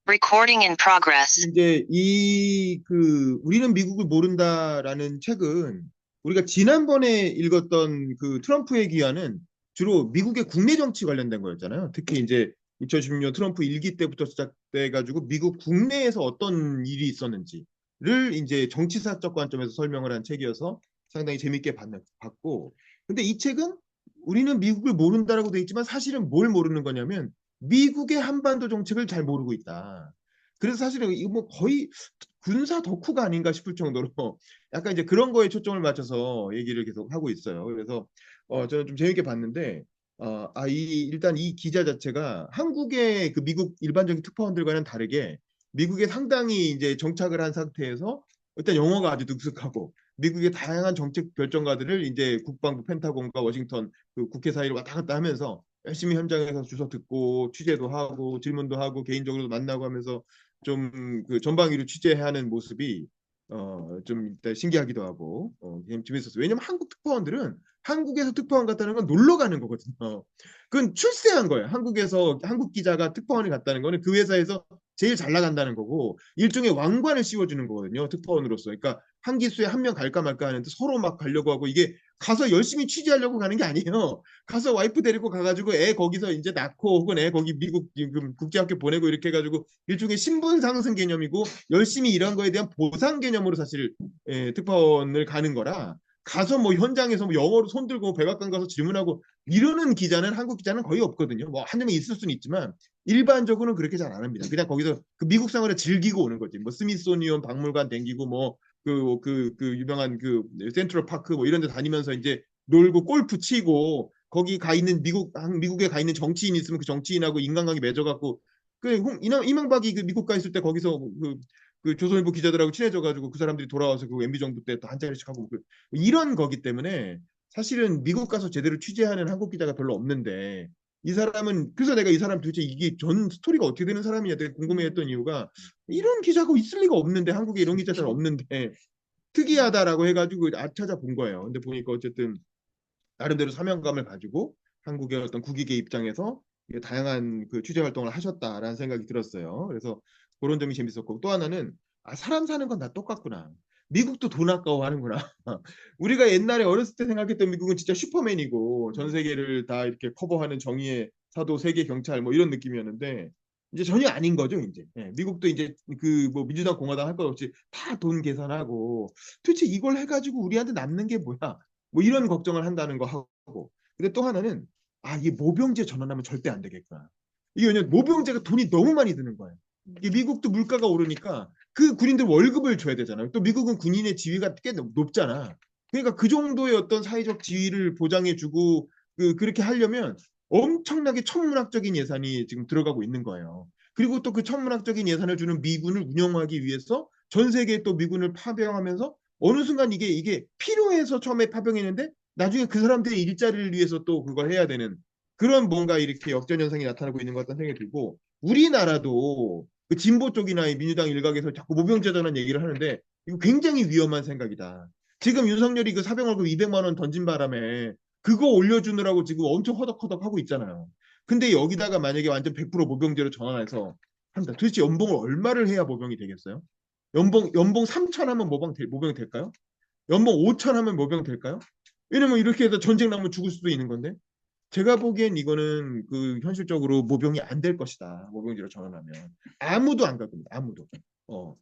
Recording in progress. 이제 우리는 미국을 모른다라는 책은 우리가 지난번에 읽었던 그 트럼프의 기한은 주로 미국의 국내 정치 관련된 거였잖아요. 특히 이제 2016년 트럼프 일기 때부터 시작돼 가지고 미국 국내에서 어떤 일이 있었는지를 이제 정치사적 관점에서 설명을 한 책이어서 상당히 재밌게 봤고, 근데 이 책은 우리는 미국을 모른다라고 돼 있지만 사실은 뭘 모르는 거냐면 미국의 한반도 정책을 잘 모르고 있다. 그래서 사실은 이거 뭐 거의 군사 덕후가 아닌가 싶을 정도로 약간 이제 그런 거에 초점을 맞춰서 얘기를 계속 하고 있어요. 그래서 저는 좀 재밌게 봤는데, 일단 이 기자 자체가 한국의 그 미국 일반적인 특파원들과는 다르게 미국에 상당히 이제 정착을 한 상태에서 일단 영어가 아주 능숙하고 미국의 다양한 정책 결정가들을 이제 국방부 펜타곤과 워싱턴 그 국회 사이를 왔다 갔다 하면서 열심히 현장에서 주워 듣고 취재도 하고 질문도 하고 개인적으로도 만나고 하면서 좀 그 전방위로 취재하는 모습이 좀 일단 신기하기도 하고 그냥 재밌었어요. 왜냐면 한국 특파원들은 한국에서 특파원 갔다는 건 놀러 가는 거거든요. 그건 출세한 거예요. 한국에서 한국 기자가 특파원이 갔다는 거는 그 회사에서 제일 잘 나간다는 거고 일종의 왕관을 씌워주는 거거든요. 특파원으로서. 그러니까 한 기수에 한 명 갈까 말까 하는데 서로 막 가려고 하고 이게 가서 열심히 취재하려고 가는 게 아니에요. 가서 와이프 데리고 가가지고 애 거기서 이제 낳고 혹은 애 거기 미국 지금 국제학교 보내고 이렇게 해가지고 일종의 신분 상승 개념이고 열심히 일한 거에 대한 보상 개념으로 사실 특파원을 가는 거라 가서 뭐 현장에서 뭐 영어로 손 들고 백악관 가서 질문하고 이러는 기자는 한국 기자는 거의 없거든요. 뭐 한두 명 있을 수는 있지만 일반적으로는 그렇게 잘 안 합니다. 그냥 거기서 그 미국 생활을 즐기고 오는 거지. 뭐 스미소니언 박물관 댕기고 뭐 그 유명한 그 센트럴 파크 뭐 이런 데 다니면서 이제 놀고 골프 치고 거기 가 있는 미국에 가 있는 정치인 있으면 그 정치인하고 인간관계 맺어갖고 이명박이 그 미국 가 있을 때 거기서 그 조선일보 기자들하고 친해져가지고 그 사람들이 돌아와서 그 MB 정부 때 또 한 자리씩 하고 이런 거기 때문에 사실은 미국 가서 제대로 취재하는 한국 기자가 별로 없는데 이 사람은 그래서 내가 이 사람 도대체 이게 전 스토리가 어떻게 되는 사람이냐 되게 궁금해했던 이유가 이런 기자가 있을 리가 없는데 한국에 이런 기자 잘 없는데 특이하다라고 해가지고 찾아본 거예요. 근데 보니까 어쨌든 나름대로 사명감을 가지고 한국의 어떤 국익의 입장에서 다양한 그 취재 활동을 하셨다라는 생각이 들었어요. 그래서 그런 점이 재밌었고 또 하나는 사람 사는 건 다 똑같구나. 미국도 돈 아까워하는구나. 우리가 옛날에 어렸을 때 생각했던 미국은 진짜 슈퍼맨이고 전 세계를 다 이렇게 커버하는 정의의 사도, 세계 경찰 뭐 이런 느낌이었는데 이제 전혀 아닌 거죠, 이제. 미국도 이제 그 뭐 민주당 공화당 할 것 없이 다 돈 계산하고 도대체 이걸 해가지고 우리한테 남는 게 뭐야? 뭐 이런 걱정을 한다는 거 하고. 근데 또 하나는 이게 모병제 전환하면 절대 안 되겠구나. 이게 왜냐면 모병제가 돈이 너무 많이 드는 거예요. 이게 미국도 물가가 오르니까 그 군인들 월급을 줘야 되잖아요. 또 미국은 군인의 지위가 꽤 높잖아. 그러니까 그 정도의 어떤 사회적 지위를 보장해주고 그렇게 하려면 엄청나게 천문학적인 예산이 지금 들어가고 있는 거예요. 그리고 또 그 천문학적인 예산을 주는 미군을 운영하기 위해서 전 세계에 또 미군을 파병하면서 어느 순간 이게 필요해서 처음에 파병했는데 나중에 그 사람들의 일자리를 위해서 또 그걸 해야 되는 그런 뭔가 이렇게 역전 현상이 나타나고 있는 것 같다는 생각이 들고 우리나라도 그 진보 쪽이나 민주당 일각에서 자꾸 모병제도라는 얘기를 하는데 이거 굉장히 위험한 생각이다. 지금 윤석열이 그 사병 월급 200만 원 던진 바람에 그거 올려주느라고 지금 엄청 허덕허덕 하고 있잖아요. 근데 여기다가 만약에 완전 100% 모병제로 전환해서 한다. 도대체 연봉을 얼마를 해야 모병이 되겠어요? 연봉 3천 하면 모병 될까요? 연봉 5천 하면 모병 될까요? 왜냐면 이렇게 해서 전쟁 나면 죽을 수도 있는 건데 제가 보기엔 이거는 그 현실적으로 모병이 안 될 것이다. 모병제로 전환하면 아무도 안 갈 겁니다. 아무도.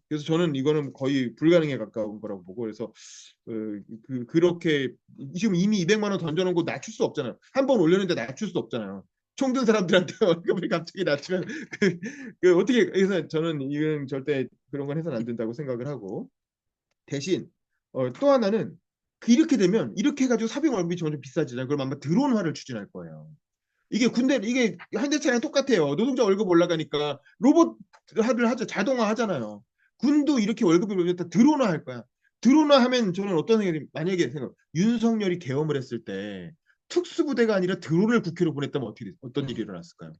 그래서 저는 이거는 거의 불가능에 가까운 거라고 보고 그래서 그렇게 지금 이미 200만 원 던져놓은 거 낮출 수 없잖아요. 한 번 올렸는데 낮출 수 없잖아요. 총든 사람들한테 월급을 갑자기 낮추면 어떻게 그래서 저는 이건 절대 그런 건 해서는 안 된다고 생각을 하고 대신 또 하나는 이렇게 되면 이렇게 해가지고 사병 월급이 점점 비싸지잖아요. 그럼 아마 드론화를 추진할 거예요. 이게 현대차랑 똑같아요. 노동자 월급 올라가니까 로봇을 하죠. 자동화 하잖아요. 군도 이렇게 월급을 올렸다 드론화 할 거야. 드론화 하면 저는 어떤 생각이 만약에 윤석열이 계엄을 했을 때 특수부대가 아니라 드론을 국회로 보냈다면 어떤 일이 일어났을까요?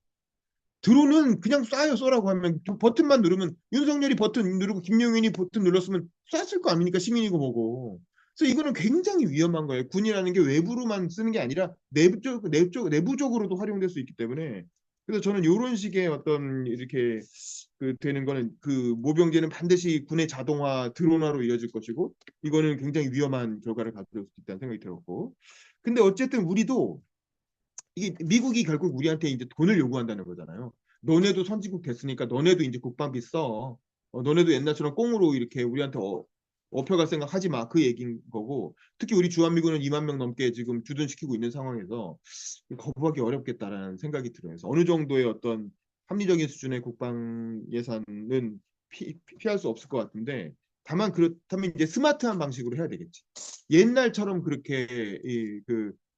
드론은 그냥 쏴요 쏘라고 하면 버튼만 누르면 윤석열이 버튼 누르고 김용인이 버튼 눌렀으면 쐈을 거 아닙니까 시민이고 뭐고. 그래서 이거는 굉장히 위험한 거예요. 군이라는 게 외부로만 쓰는 게 아니라 내부적으로도 활용될 수 있기 때문에 그래서 저는 이런 식의 어떤 이렇게 되는 거는 모병제는 반드시 군의 자동화, 드론화로 이어질 것이고 이거는 굉장히 위험한 결과를 가져올 수 있다는 생각이 들었고 근데 어쨌든 우리도 이게 미국이 결국 우리한테 이제 돈을 요구한다는 거잖아요. 너네도 선진국 됐으니까 너네도 이제 국방비 써. 너네도 옛날처럼 꽁으로 이렇게 우리한테 업혀갈 생각 하지 마. 그 얘기인 거고. 특히 우리 주한미군은 2만 명 넘게 지금 주둔시키고 있는 상황에서 거부하기 어렵겠다라는 생각이 들어요. 그래서 어느 정도의 어떤 합리적인 수준의 국방 예산은 피할 수 없을 것 같은데 다만 그렇다면 이제 스마트한 방식으로 해야 되겠지. 옛날처럼 그렇게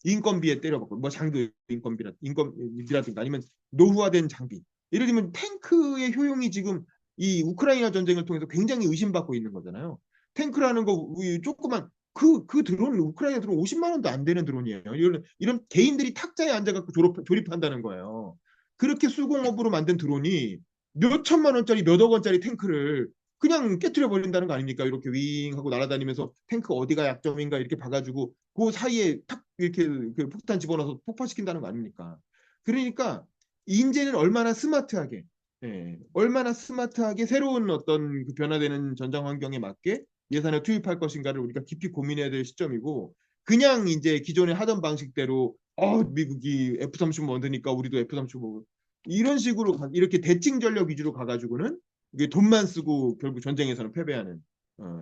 인건비에 때려박고 뭐 장비 인건비라든가 아니면 노후화된 장비 예를 들면 탱크의 효용이 지금 이 우크라이나 전쟁을 통해서 굉장히 의심받고 있는 거잖아요. 탱크라는 거 조그만 그 드론 우크라이나 드론 50만 원도 안 되는 드론이에요. 이런 개인들이 탁자에 앉아갖고 조립한다는 거예요. 그렇게 수공업으로 만든 드론이 몇 천만 원짜리 몇 억 원짜리 탱크를 그냥 깨트려 버린다는 거 아닙니까? 이렇게 윙 하고 날아다니면서 탱크 어디가 약점인가 이렇게 봐가지고 그 사이에 탁 이렇게 그 폭탄 집어넣어서 폭파시킨다는 거 아닙니까? 그러니까 인제는 얼마나 스마트하게 새로운 어떤 그 변화되는 전장 환경에 맞게 예산을 투입할 것인가를 우리가 깊이 고민해야 될 시점이고 그냥 이제 기존에 하던 방식대로 미국이 F-35 만드니까 우리도 F-35 이런 식으로 이렇게 대칭 전력 위주로 가가지고는 이게 돈만 쓰고 결국 전쟁에서는 패배하는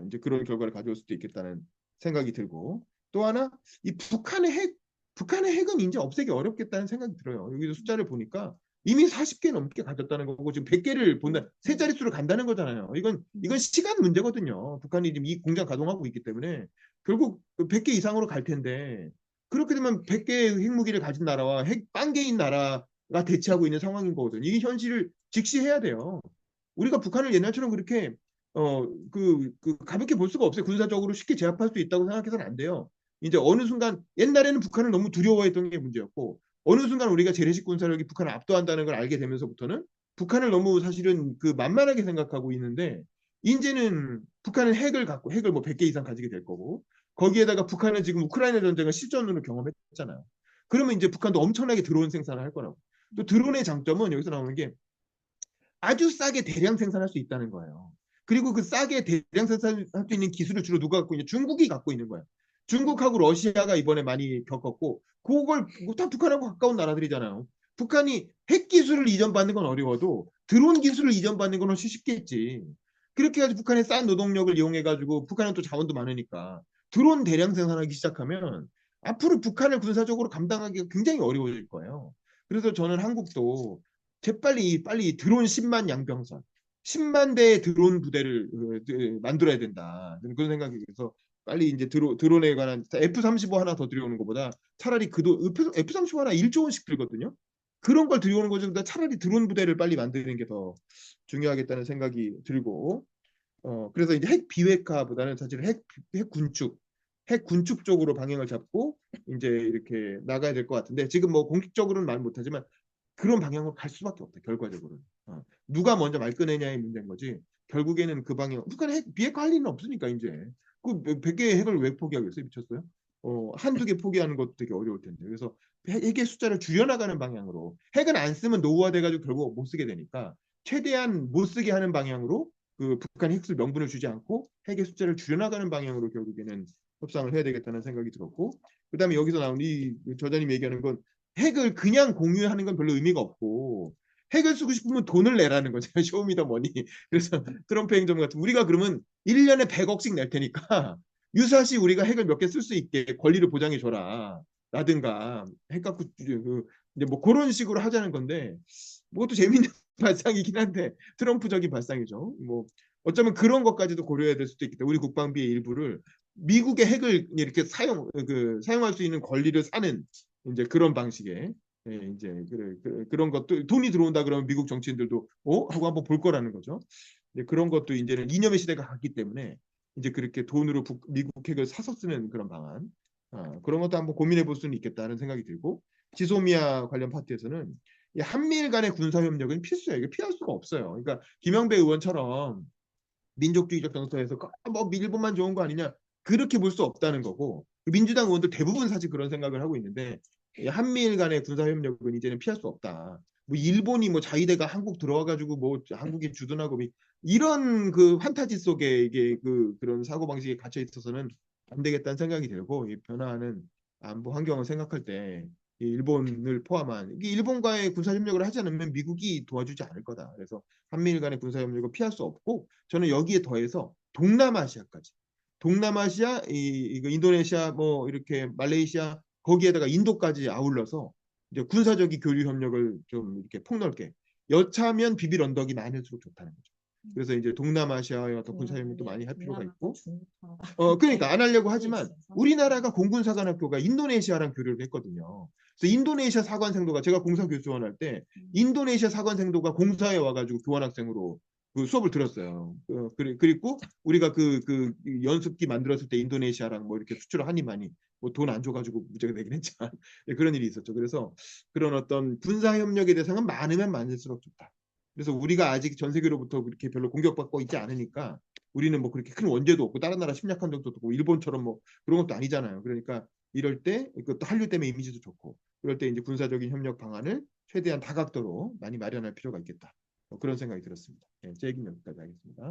이제 그런 결과를 가져올 수도 있겠다는 생각이 들고 또 하나 이 북한의 핵은 이제 없애기 어렵겠다는 생각이 들어요. 여기서 숫자를 보니까 이미 40개 넘게 가졌다는 거고 지금 100개를 본다 세 자릿수로 간다는 거잖아요. 이건 시간 문제거든요. 북한이 지금 이 공장 가동하고 있기 때문에 결국 100개 이상으로 갈 텐데 그렇게 되면 100개의 핵무기를 가진 나라와 핵 빵개인 나라가 대치하고 있는 상황인 거거든요. 이 현실을 직시해야 돼요. 우리가 북한을 옛날처럼 그렇게 가볍게 볼 수가 없어요. 군사적으로 쉽게 제압할 수 있다고 생각해서는 안 돼요. 이제 어느 순간 옛날에는 북한을 너무 두려워했던 게 문제였고 어느 순간 우리가 재래식 군사력이 북한을 압도한다는 걸 알게 되면서부터는 북한을 너무 사실은 만만하게 생각하고 있는데 이제는 북한은 핵을 뭐 100개 이상 가지게 될 거고 거기에다가 북한은 지금 우크라이나 전쟁을 실전으로 경험했잖아요. 그러면 이제 북한도 엄청나게 드론 생산을 할 거라고. 또 드론의 장점은 여기서 나오는 게 아주 싸게 대량 생산할 수 있다는 거예요. 그리고 그 싸게 대량 생산할 수 있는 기술을 주로 누가 갖고 있냐? 중국이 갖고 있는 거예요. 중국하고 러시아가 이번에 많이 겪었고 그걸 다 북한하고 가까운 나라들이잖아요. 북한이 핵 기술을 이전받는 건 어려워도 드론 기술을 이전받는 건 훨씬 쉽겠지. 그렇게 해가지고 북한의 싼 노동력을 이용해가지고 북한은 또 자원도 많으니까 드론 대량 생산하기 시작하면 앞으로 북한을 군사적으로 감당하기가 굉장히 어려워질 거예요. 그래서 저는 한국도 재빨리 빨리 드론 10만 양병선, 10만 대의 드론 부대를 만들어야 된다. 그런 생각이 들어서 빨리 이제 드론에 관한 F-35 하나 더 들여오는 것보다 차라리 F-35 하나 1조 원씩 들거든요. 그런 걸 들여오는 것보다 차라리 드론 부대를 빨리 만드는 게 더 중요하겠다는 생각이 들고 그래서 이제 핵 비핵화보다는 사실 핵 군축 쪽으로 방향을 잡고 이제 이렇게 나가야 될 것 같은데 지금 뭐 공식적으로는 말 못하지만 그런 방향으로 갈 수밖에 없다. 결과적으로는 누가 먼저 말 꺼내냐의 문제인 거지. 결국에는 그 방향. 북한은 비핵화 할 일은 없으니까 이제 그 100개의 핵을 왜 포기하겠어요? 미쳤어요? 한두 개 포기하는 것도 되게 어려울 텐데. 그래서 핵의 숫자를 줄여나가는 방향으로 핵은 안 쓰면 노후화돼가지고 결국 못 쓰게 되니까 최대한 못 쓰게 하는 방향으로 북한이 핵을 명분을 주지 않고 핵의 숫자를 줄여나가는 방향으로 결국에는 협상을 해야 되겠다는 생각이 들었고 그다음에 여기서 나온 이 저자님 얘기하는 건 핵을 그냥 공유하는 건 별로 의미가 없고 핵을 쓰고 싶으면 돈을 내라는 거죠. 쇼미더머니. 그래서 트럼프 행정 같은 우리가 그러면 1년에 100억씩 낼 테니까 유사시 우리가 핵을 몇 개 쓸 수 있게 권리를 보장해 줘라. 라든가 핵 갖고 이제 뭐 그런 식으로 하자는 건데 뭐것도 재밌는 발상이긴 한데 트럼프적인 발상이죠. 뭐 어쩌면 그런 것까지도 고려해야 될 수도 있겠다. 우리 국방비의 일부를 미국의 핵을 이렇게 사용할 수 있는 권리를 사는 이제 그런 방식의 이제 그런 것도 돈이 들어온다 그러면 미국 정치인들도 하고 한번 볼 거라는 거죠. 그런 것도 이제는 이념의 시대가 갔기 때문에 이제 그렇게 돈으로 미국 핵을 사서 쓰는 그런 방안 그런 것도 한번 고민해 볼 수는 있겠다는 생각이 들고 지소미아 관련 파트에서는 이 한미일 간의 군사협력은 필수예요. 이게 피할 수가 없어요. 그러니까 김영배 의원처럼 민족주의적 정서에서 뭐 일본만 좋은 거 아니냐 그렇게 볼 수 없다는 거고 민주당 의원들 대부분 사실 그런 생각을 하고 있는데 한미일 간의 군사협력은 이제는 피할 수 없다. 뭐 일본이 뭐 자위대가 한국 들어와가지고 뭐 한국에 주둔하고 뭐 이런 그 판타지 속에 이게 그런 사고 방식에 갇혀 있어서는 안 되겠다는 생각이 들고 이 변화하는 안보 환경을 생각할 때 이 일본을 포함한 이게 일본과의 군사 협력을 하지 않으면 미국이 도와주지 않을 거다. 그래서 한미일 간의 군사 협력을 피할 수 없고 저는 여기에 더해서 동남아시아까지 동남아시아 이거 인도네시아 뭐 이렇게 말레이시아 거기에다가 인도까지 아울러서 이제 군사적인 교류 협력을 좀 이렇게 폭넓게 여차하면 비빌 언덕이 많을수록 좋다는 거죠. 그래서 이제 동남아시아의 어떤 군사 협력도 많이 할 필요가 동남아가 있고 중국하고 그러니까 안 하려고 관계 하지만 있어서. 우리나라가 공군사관학교가 인도네시아랑 교류를 했거든요. 그래서 인도네시아 사관생도가 제가 공사 교수원 할 때 인도네시아 사관생도가 공사에 와가지고 교환학생으로 그 수업을 들었어요. 그리고 우리가 그 연습기 만들었을 때 인도네시아랑 뭐 이렇게 수출을 하니 많이 뭐 돈 안 줘가지고 문제가 되긴 했지만 그런 일이 있었죠. 그래서 그런 어떤 군사 협력의 대상은 많으면 많을수록 좋다. 그래서 우리가 아직 전 세계로부터 그렇게 별로 공격받고 있지 않으니까 우리는 뭐 그렇게 큰 원죄도 없고 다른 나라 침략한 적도 없고 일본처럼 뭐 그런 것도 아니잖아요. 그러니까 이럴 때 이것도 한류 때문에 이미지도 좋고 그럴 때 이제 군사적인 협력 방안을 최대한 다각도로 많이 마련할 필요가 있겠다. 그런 생각이 들었습니다. 제 얘기는 여기까지 하겠습니다.